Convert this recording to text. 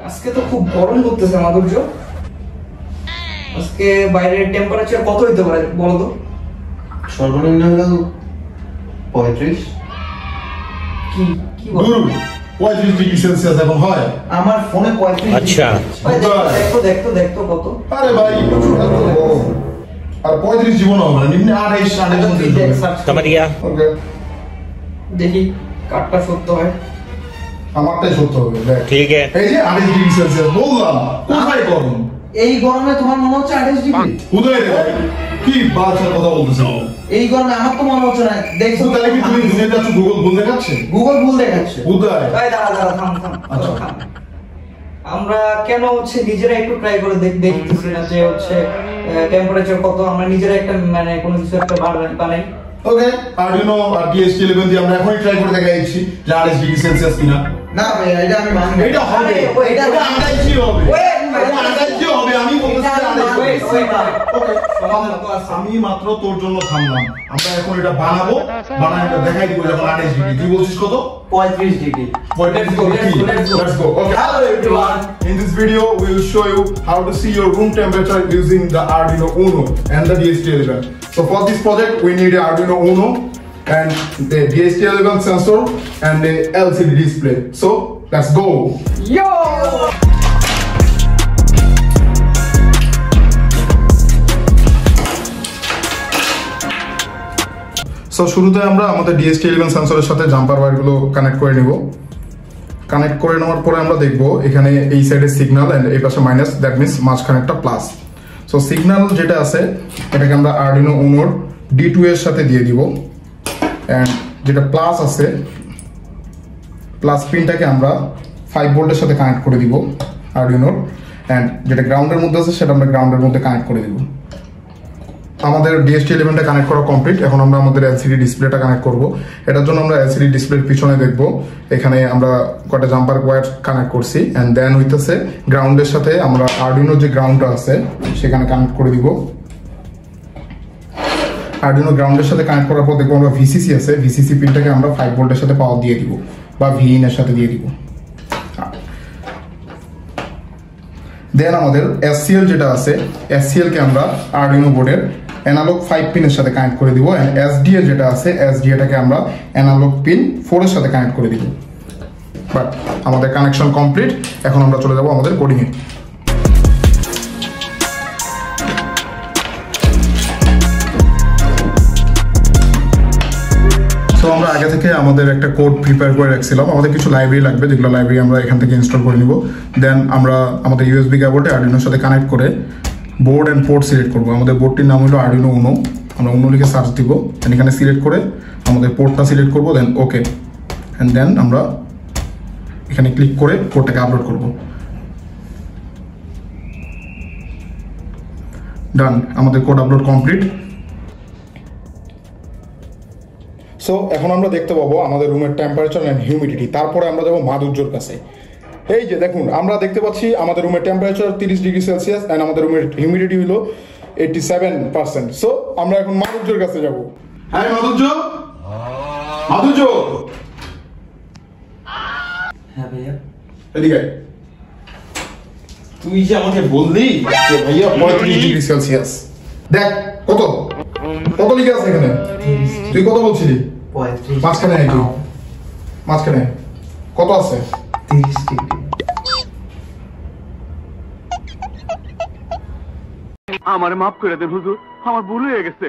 আজকে তো খুব গরম করতেছে মাধুর্য। আজকে বাইরের টেম্পারেচার কত হইতে পারে বলো তো? সর্বনিম্ন হলো 35। কি কি বলো? 35 ডিগ্রি সেলসিয়াস এখন হয়। আমার ফোনে 35। আচ্ছা ভাই দেখতো কত। আরে ভাই আর 35 জীবন হবে না, নিম্নে 28 মধ্যে समझ गया। ওকে দেখি কাটটা সত্য হয়। আমারটাই সত্য হবে দেখ। ठीक है। এই যে 28 ডিগ্রি সেলসিয়াস বললাম, কোথায় গরম? এই গরমে তোমার মনে হচ্ছে 28 ডিগ্রি? কোথায় রে ভাই? কি বাচ্চার কথা বলতেছো? এই গরমে আমার তো মনে হচ্ছে না। দেখছো তাহলে কি তুমি দুনিয়াতে আছো গুগল ভুল দেখাচ্ছে? গুগল ভুল দেখাচ্ছে। কোথায়? ভাই দাঁড়া থাম। আচ্ছা। আমরা কেন নিজেরা একটু ট্রাই করে দেখতেছি না যে টেম্পারেচার কত, আমরা নিজেরা একটা মানে কোনো কিছু একটা বানাই। ওকে আরডিনো আর DHT11 দিয়ে আমরা এখনই ট্রাই করে দেখাচ্ছি যে 28 ডিগ্রি সেলসিয়াস কিনা। না ভাই এটা আমি মানব। এটা হবে, এটা 28 হবে। Wait, 28 হবে, আমি বলতেছি 28। Wait, ওকে আমি মাত্র তোর জন্য থামলাম। আমরা এখন এটা বানাবো, বানায় এটা দেখাই দিব যখন 28 ডিগ্রি। তুই বলছিস কত? 35 degree. Let's go. Okay. Hello everyone. In this video, we will show you how to see your room temperature using the Arduino Uno and the DHT11. So for this project, we need an Arduino Uno and the DHT11 sensor and the LCD display. So let's go. Yo! So শুরুতে আমরা আমাদের DHT11 সেন্সরের সাথে jumper ওয়্যারগুলো connect করে নিব। Connect করে নেওয়ার পরে আমরা দেখব এখানে এই সাইডে সিগন্যাল এন্ড এই পাশে মাইনাস, দ্যাট মিন্স মাঝখানে একটা প্লাস। সো সিগন্যাল যেটা আছে এটাকে আমরা আরডিনো উনোর D2 এর সাথে দিয়ে দিব এন্ড যেটা প্লাস আছে প্লাস পিনটাকে আমরা 5 ভোল্টের সাথে কানেক্ট করে দিব আরডিনোর, এন্ড যেটা গ্রাউন্ডের মধ্যে আছে সেটা আমরা গ্রাউন্ডের মধ্যে কানেক্ট করে দিব। আমাদের DHT11টা কানেক্ট করা কমপ্লিট। এখন আমরা আমাদের LCD ডিসপ্লেটা কানেক্ট করব। এটার জন্য আমরা LCD ডিসপ্লের পিছনে দেখব এখানে আমরা কয়টা জাম্পার ওয়্যার কানেক্ট করছি এন্ড দেন হইতেছে গ্রাউন্ডের সাথে আমরা আরডিনো যে গ্রাউন্ডটা আছে সেখানে কানেক্ট করে দিব। আরডিনো গ্রাউন্ডের সাথে কানেক্ট করার পর দেখব আমরা VCC আছে, VCC পিনটাকে আমরা 5 ভোল্টের সাথে পাওয়ার দিয়ে দিব বা Vin এর সাথে দিয়ে দিব। দেন আমাদের SCL যেটা আছে SCL কে আমরা আরডিনো বোর্ডের অ্যানালগ 5 পিনের সাথে কানেক্ট করে দিব এন্ড SDA যেটা আছে SDA টাকে আমরা অ্যানালগ পিন 4 এর সাথে কানেক্ট করে দিব। বাট আমাদের কানেকশন কমপ্লিট। এখন আমরা চলে যাব আমাদের কোডিং এ। সো আমরা আগে থেকে আমাদের একটা কোড প্রিপেয়ার করে রাখছিলাম। আমাদের কিছু লাইব্রেরি লাগবে যেগুলো লাইব্রেরি আমরা এখান থেকে ইনস্টল করে নিব। দেন আমরা আমাদের USB কেবলটা আরডিনোর সাথে কানেক্ট করে বোর্ড এন্ড পোর্ট সিলেক্ট করব। আমাদের বোর্ডটির নাম হলো আরডিনো উনো। আমরা উনো লিখে সার্চ দিব, এখানে সিলেক্ট করে আমাদের পোর্টটা সিলেক্ট করব, দেন ওকে এন্ড দেন আমরা এখানে ক্লিক করে কোডটাকে আপলোড করব। ডান, আমাদের কোড আপলোড কমপ্লিট। সো এখন আমরা দেখতে পাবো আমাদের রুমের টেম্পারেচার এন্ড হিউমিডিটি। তারপরে আমরা যাবো মাধুর্যর কাছে। এই যে দেখুন আমরা দেখতে পাচ্ছি আমাদের রুমের টেম্পারেচার 30 ডিগ্রি সেলসিয়াস এন্ড আমাদের রুমের হিউমিডিটি হলো 87%। সো আমরা এখন মাধুর্যর কাছে যাব। হ্যাঁ মাধুর্য, মাধুর্য হ্যাঁ ভাইয়া। এদিকে তুই যে আমাকে বললি যে ভাইয়া 35 ডিগ্রি সেলসিয়াস, দেখ কত কত লিখে আছে এখানে। তুই কত বলছিলি? 35। মাঝখানে নাকি মাঝখানে কত আছে? 30 ডিগ্রি। আমার মাফ করে দেন হুজুর, আমার ভুল হয়ে গেছে।